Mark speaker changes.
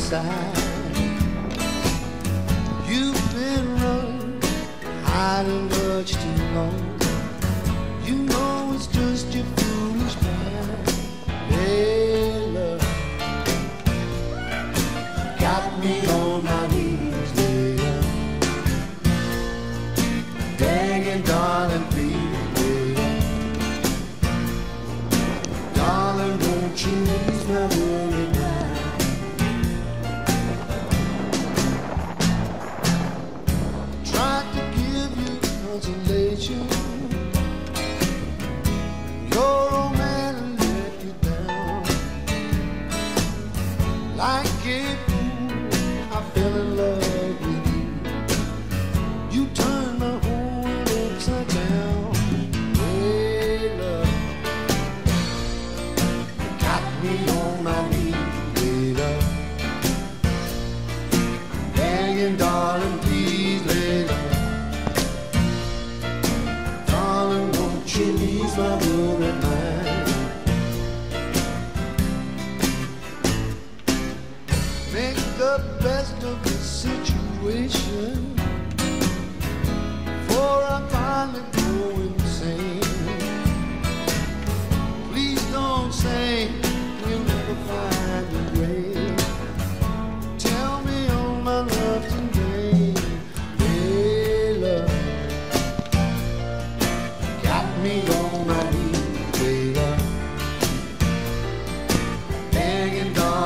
Speaker 1: side. You've been running, hiding much too long. You know it's just your foolish pride. Hey, love, got me on my knees, love. Begging, darling, please, darling, won't you ease my worry now? Tried to give you consolation. Your old man let you down. Like a fool, I fell in love with you. You turned my whole world upside down. Hey, love, got me on my knees, hey, love. Begging, darling, please, lay love. Darling, won't you ease my worried mind? Make the best of the situation, for I finally go insane. Please don't say you'll never find a way. Tell me all my love's in vain. Hey, love, got me on my knees, hey, love. Begging, darling,